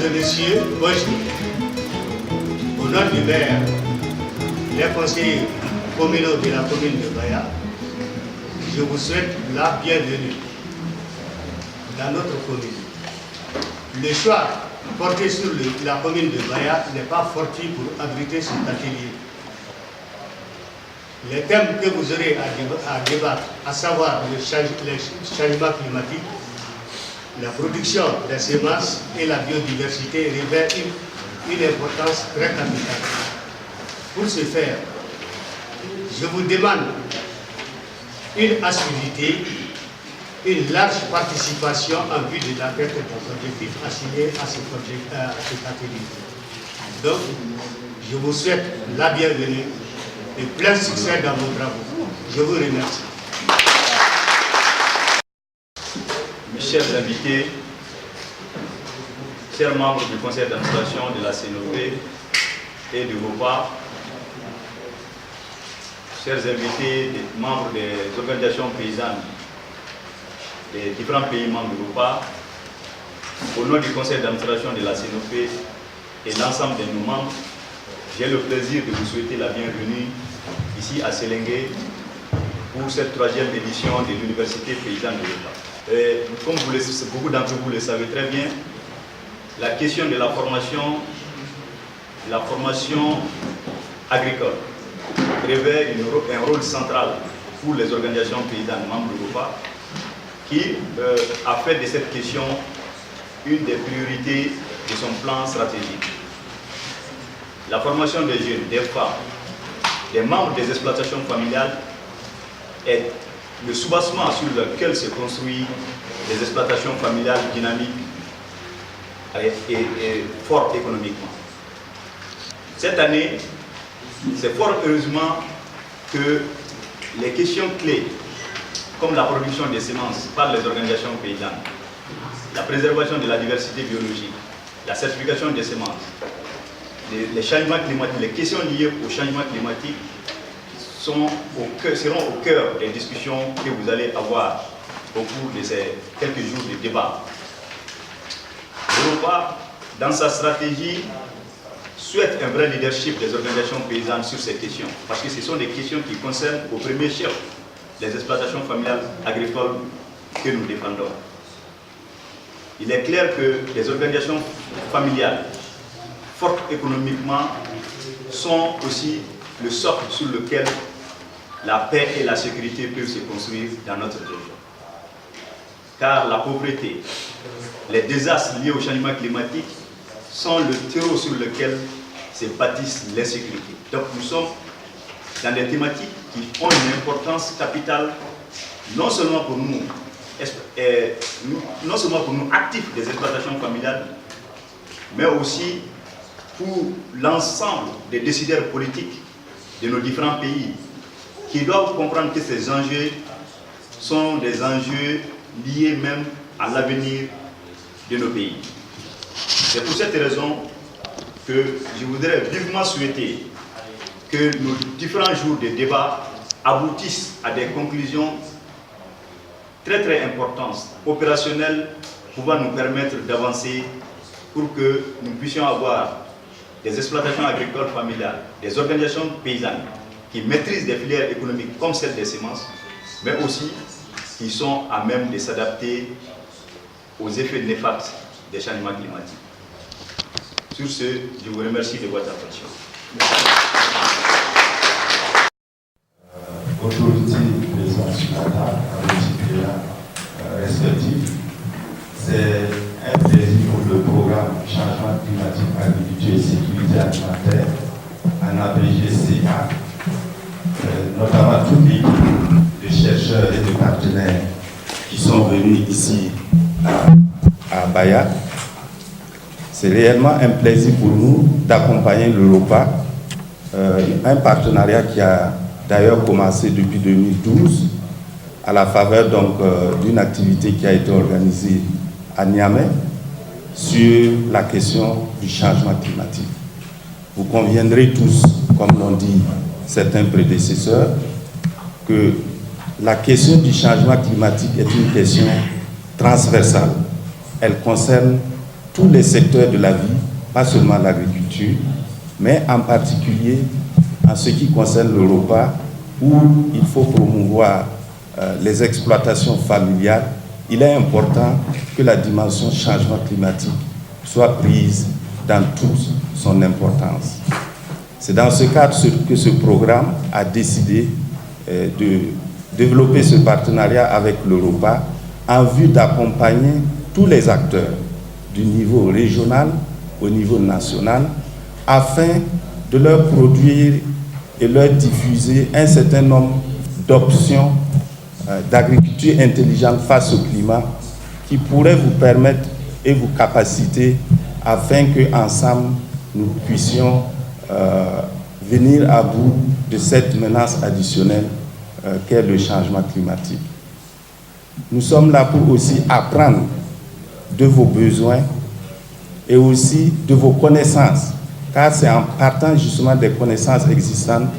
et messieurs, bonjour. Au nom du maire, les conseillers communaux de la commune de Baya, je vous souhaite la bienvenue dans notre commune. Le choix porté sur la commune de Baya n'est pas fortuit pour abriter cet atelier. Les thèmes que vous aurez à débattre, à savoir le changement climatique, la production des semences et la biodiversité revêtent une importance très capitale. Pour ce faire, je vous demande une assiduité, une large participation en vue de l'atteinte des objectifs assignés à cet atelier. Donc, je vous souhaite la bienvenue et plein succès dans vos travaux. Je vous remercie. Mes chers invités, chers membres du conseil d'administration de la CNOP et du ROPA, chers invités, membres des organisations paysannes des différents pays membres du ROPA, au nom du conseil d'administration de la CNOP et l'ensemble de nos membres, j'ai le plaisir de vous souhaiter la bienvenue ici à Sélengué pour cette 3e édition de l'Université paysanne de l'État. Comme beaucoup d'entre vous le savez très bien, la question de la formation agricole revêt un rôle central pour les organisations paysannes membres de l'Europa, qui a fait de cette question une des priorités de son plan stratégique. La formation des jeunes, des femmes, des membres des exploitations familiales est le soubassement sur lequel se construisent les exploitations familiales dynamiques et fortes économiquement. Cette année, c'est fort heureusement que les questions clés, comme la production des semences par les organisations paysannes, la préservation de la diversité biologique, la certification des semences, les changements climatiques, les questions liées au changement climatique seront au cœur des discussions que vous allez avoir au cours de ces quelques jours de débat. L'Europa, dans sa stratégie, souhaite un vrai leadership des organisations paysannes sur ces questions, parce que ce sont des questions qui concernent au premier chef les exploitations familiales agricoles que nous défendons. Il est clair que les organisations familiales fortes économiquement sont aussi le socle sur lequel la paix et la sécurité peuvent se construire dans notre région. Car la pauvreté, les désastres liés au changement climatique sont le terreau sur lequel se bâtissent l'insécurité. Donc nous sommes dans des thématiques qui ont une importance capitale, non seulement pour nous actifs des exploitations familiales, mais aussi pour l'ensemble des décideurs politiques de nos différents pays, qui doivent comprendre que ces enjeux sont des enjeux liés même à l'avenir de nos pays. C'est pour cette raison que je voudrais vivement souhaiter que nos différents jours de débat aboutissent à des conclusions très importantes, opérationnelles, pouvant nous permettre d'avancer pour que nous puissions avoir des exploitations agricoles familiales, des organisations paysannes qui maîtrisent des filières économiques comme celle des semences, mais aussi qui sont à même de s'adapter aux effets néfastes des changements climatiques. Sur ce, je vous remercie de votre attention. Autorité présente sur la table, avec respectifs, c'est un plaisir pour le programme Changement climatique, agriculture et sécurité alimentaire, en abrégé CA, notamment toute l'équipe de chercheurs et de partenaires qui sont venus ici à Baya. C'est réellement un plaisir pour nous d'accompagner l'Europa, un partenariat qui a d'ailleurs commencé depuis 2012 à la faveur d'une activité qui a été organisée à Niamey sur la question du changement climatique. Vous conviendrez tous, comme l'ont dit certains prédécesseurs, que la question du changement climatique est une question transversale. Elle concerne tous les secteurs de la vie, pas seulement l'agriculture, mais en particulier en ce qui concerne le repas, où il faut promouvoir les exploitations familiales. Il est important que la dimension changement climatique soit prise dans toute son importance. C'est dans ce cadre que ce programme a décidé de développer ce partenariat avec l'Europa en vue d'accompagner tous les acteurs du niveau régional au niveau national afin de leur produire et leur diffuser un certain nombre d'options d'agriculture intelligente face au climat qui pourraient vous permettre et vous capaciter afin qu'ensemble nous puissions venir à bout de cette menace additionnelle qu'est le changement climatique. Nous sommes là pour aussi apprendre de vos besoins et aussi de vos connaissances, car c'est en partant justement des connaissances existantes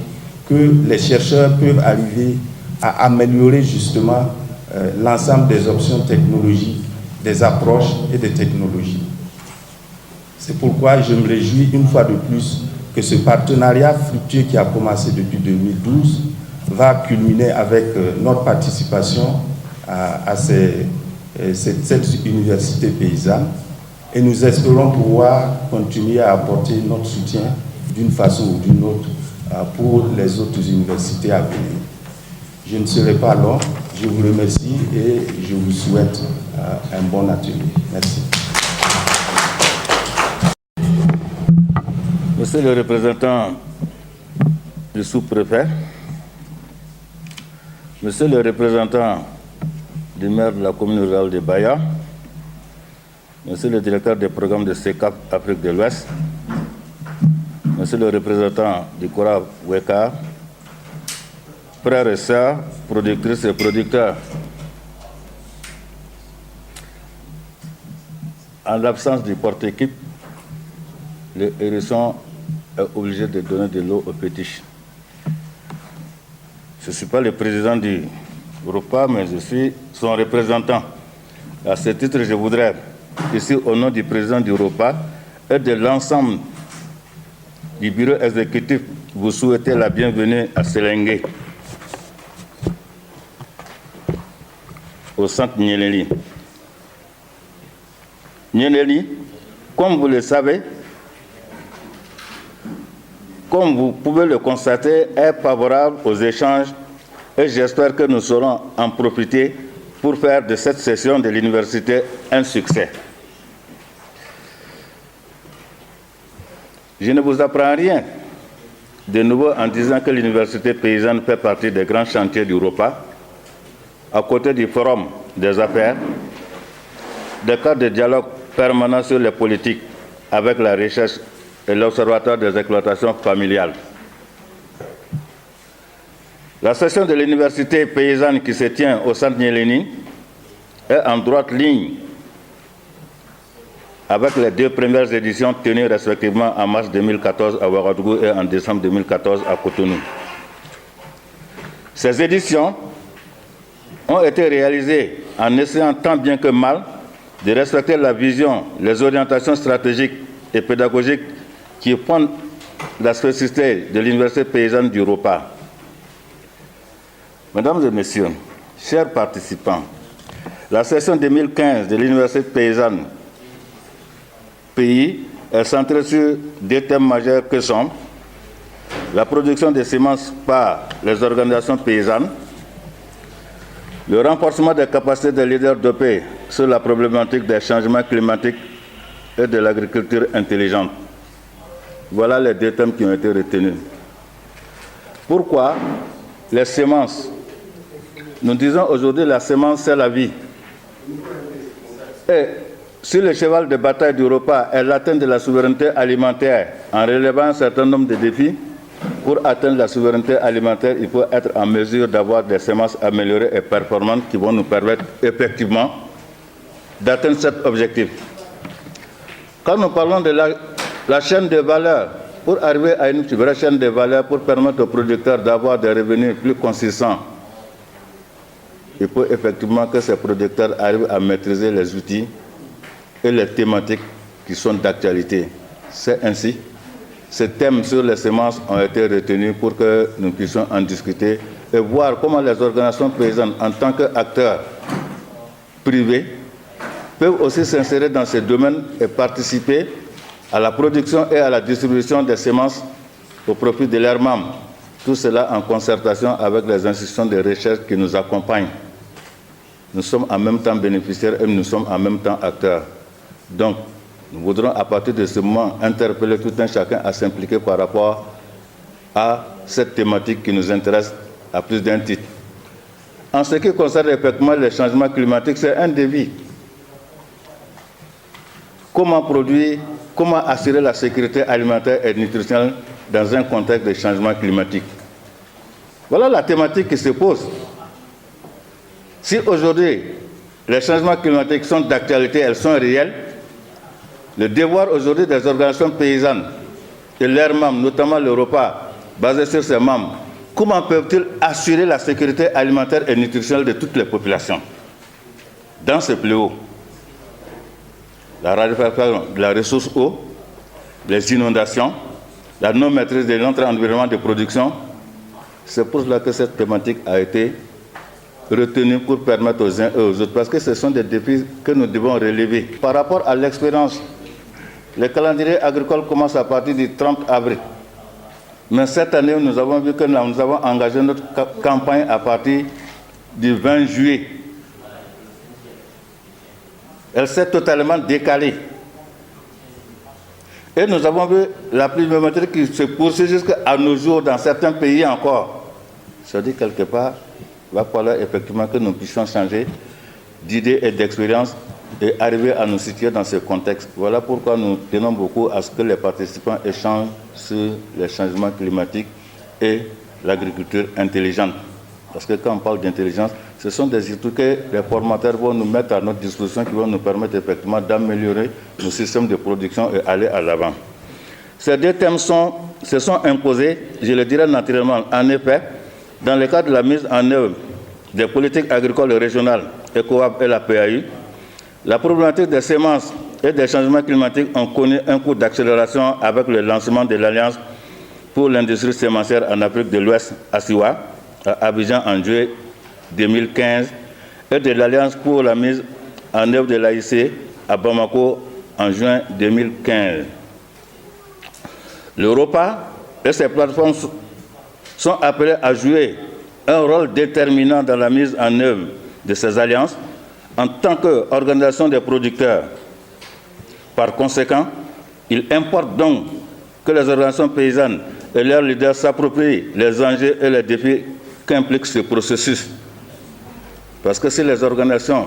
que les chercheurs peuvent arriver à améliorer justement l'ensemble des options technologiques, des approches et des technologies. C'est pourquoi je me réjouis une fois de plus que ce partenariat fructueux qui a commencé depuis 2012 va culminer avec notre participation à cette université paysanne, et nous espérons pouvoir continuer à apporter notre soutien d'une façon ou d'une autre pour les autres universités à venir. Je ne serai pas long, je vous remercie et je vous souhaite un bon atelier. Merci. Monsieur le représentant du sous-préfet, Monsieur le représentant du maire de la commune rurale de Baya, Monsieur le directeur des programmes de CECAP Afrique de l'Ouest, Monsieur le représentant du Cora Weka, frères et sœurs, productrices et producteurs, en l'absence du porte-équipe, le hérisson est obligé de donner de l'eau aux petits. Je ne suis pas le président du repas, mais je suis son représentant. À ce titre, je voudrais, ici, au nom du président du repas et de l'ensemble du bureau exécutif, vous souhaiter la bienvenue à Selengue, au centre Nyeleli. Nyeleli, comme vous le savez, comme vous pouvez le constater, est favorable aux échanges et j'espère que nous saurons en profiter pour faire de cette session de l'université un succès. Je ne vous apprends rien de nouveau en disant que l'université paysanne fait partie des grands chantiers du repas, à côté du forum des affaires, des cadres de dialogue permanent sur les politiques avec la recherche et l'Observatoire des exploitations familiales. La session de l'université paysanne qui se tient au centre Nyeleni est en droite ligne avec les deux premières éditions tenues respectivement en mars 2014 à Ouagadougou et en décembre 2014 à Cotonou. Ces éditions ont été réalisées en essayant tant bien que mal de respecter la vision, les orientations stratégiques et pédagogiques qui fondent la spécificité de l'université paysanne du repas. Mesdames et messieurs, chers participants, la session 2015 de l'université paysanne pays est centrée sur deux thèmes majeurs que sont la production de semences par les organisations paysannes, le renforcement des capacités des leaders de paix sur la problématique des changements climatiques et de l'agriculture intelligente. Voilà les deux thèmes qui ont été retenus. Pourquoi les semences? Nous disons aujourd'hui la semence, c'est la vie. Et sur le cheval de bataille du repas est l'atteinte de la souveraineté alimentaire. En relevant un certain nombre de défis, pour atteindre la souveraineté alimentaire, il faut être en mesure d'avoir des semences améliorées et performantes qui vont nous permettre effectivement d'atteindre cet objectif. Quand nous parlons de la chaîne de valeur, pour arriver à une vraie chaîne de valeur, pour permettre aux producteurs d'avoir des revenus plus consistants, il faut effectivement que ces producteurs arrivent à maîtriser les outils et les thématiques qui sont d'actualité. C'est ainsi. Ces thèmes sur les semences ont été retenus pour que nous puissions en discuter et voir comment les organisations paysannes, en tant qu'acteurs privés, peuvent aussi s'insérer dans ces domaines et participer à la production et à la distribution des semences au profit de leurs membres. Tout cela en concertation avec les institutions de recherche qui nous accompagnent. Nous sommes en même temps bénéficiaires et nous sommes en même temps acteurs. Donc, nous voudrons à partir de ce moment interpeller tout un chacun à s'impliquer par rapport à cette thématique qui nous intéresse à plus d'un titre. En ce qui concerne effectivement les changements climatiques, c'est un défi. Comment produire, comment assurer la sécurité alimentaire et nutritionnelle dans un contexte de changement climatique? Voilà la thématique qui se pose. Si aujourd'hui les changements climatiques sont d'actualité, elles sont réelles, le devoir aujourd'hui des organisations paysannes et leurs membres, notamment le repas basé sur ses membres, comment peuvent-ils assurer la sécurité alimentaire et nutritionnelle de toutes les populations dans ce fléau? La raréfaction de la ressource eau, les inondations, la non-maîtrise de notre environnement de production. C'est pour cela que cette thématique a été retenue pour permettre aux uns et aux autres, parce que ce sont des défis que nous devons relever. Par rapport à l'expérience, le calendrier agricole commence à partir du 30 avril. Mais cette année, nous avons vu que nous avons engagé notre campagne à partir du 20 juillet. Elle s'est totalement décalée. Et nous avons vu la pluviométrie qui se poursuit jusqu'à nos jours dans certains pays encore. Ça dit quelque part, il va falloir effectivement que nous puissions changer d'idées et d'expérience et arriver à nous situer dans ce contexte. Voilà pourquoi nous tenons beaucoup à ce que les participants échangent sur les changements climatiques et l'agriculture intelligente. Parce que quand on parle d'intelligence, ce sont des outils que les formateurs vont nous mettre à notre disposition qui vont nous permettre effectivement d'améliorer nos systèmes de production et aller à l'avant. Ces deux thèmes se sont imposés, je le dirais naturellement, en effet, dans le cadre de la mise en œuvre des politiques agricoles régionales, ECOWAP et la PAU. La problématique des semences et des changements climatiques ont connu un coup d'accélération avec le lancement de l'Alliance pour l'industrie sémencière en Afrique de l'Ouest, ASIWA, à Abidjan en juillet 2015, et de l'Alliance pour la mise en œuvre de l'AIC à Bamako en juin 2015. L'Europa et ses plateformes sont appelées à jouer un rôle déterminant dans la mise en œuvre de ces alliances en tant qu'organisation des producteurs. Par conséquent, il importe donc que les organisations paysannes et leurs leaders s'approprient les enjeux et les défis qu'implique ce processus. Parce que si les organisations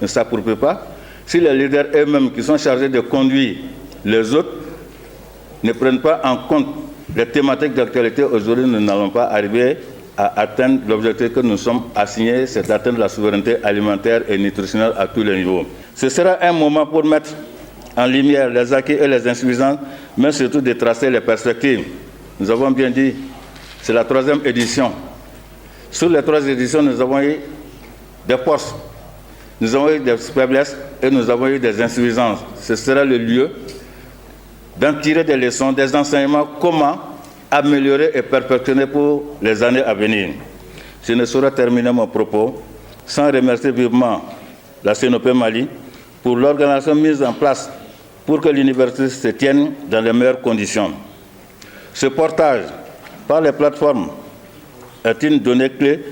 ne s'approprient pas, si les leaders eux-mêmes qui sont chargés de conduire les autres ne prennent pas en compte les thématiques d'actualité, aujourd'hui nous n'allons pas arriver à atteindre l'objectif que nous sommes assignés, c'est d'atteindre la souveraineté alimentaire et nutritionnelle à tous les niveaux. Ce sera un moment pour mettre en lumière les acquis et les insuffisances, mais surtout de tracer les perspectives. Nous avons bien dit, c'est la 3e édition. Sur les 3 éditions, nous avons eu des forces, nous avons eu des faiblesses et nous avons eu des insuffisances. Ce sera le lieu d'en tirer des leçons, des enseignements, comment améliorer et perfectionner pour les années à venir. Je ne saurais terminer mon propos sans remercier vivement la CNOP Mali pour l'organisation mise en place pour que l'université se tienne dans les meilleures conditions. Ce portage par les plateformes est une donnée clé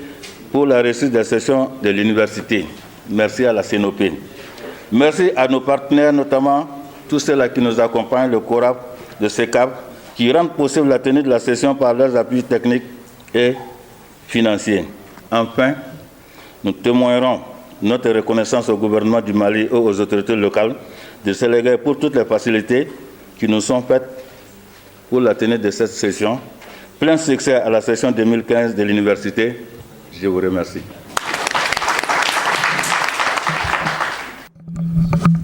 pour la réussite des sessions de l'université. Merci à la CNOP. Merci à nos partenaires, notamment tous ceux-là qui nous accompagnent, le CORAP, le CECAP, qui rendent possible la tenue de la session par leurs appuis techniques et financiers. Enfin, nous témoignerons notre reconnaissance au gouvernement du Mali et aux autorités locales de se léguer pour toutes les facilités qui nous sont faites pour la tenue de cette session. Plein succès à la session 2015 de l'université. Je vous remercie.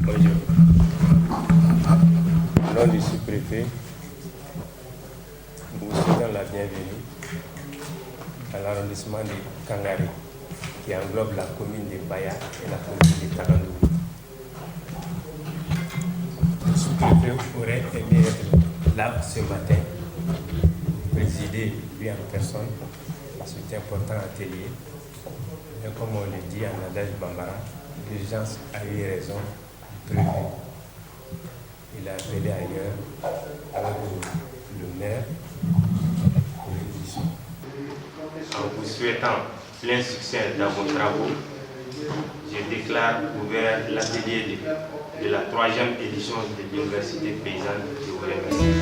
Bonjour. Au nom du sous-préfet, nous vous souhaitons la bienvenue à l'arrondissement de Kangari, qui englobe la commune de Baya et la commune de Tarandou. le sous-préfet aurait aimé être là ce matin, présider lui en personne, parce que c'est important atelier. Et comme on le dit en adage bambara, l'urgence a eu raison du préfet. Il a appelé ailleurs avec le maire pour l'édition. En vous souhaitant plein succès dans vos travaux, je déclare ouvert l'atelier de la 3e édition de l'Université paysanne. Je vous remercie.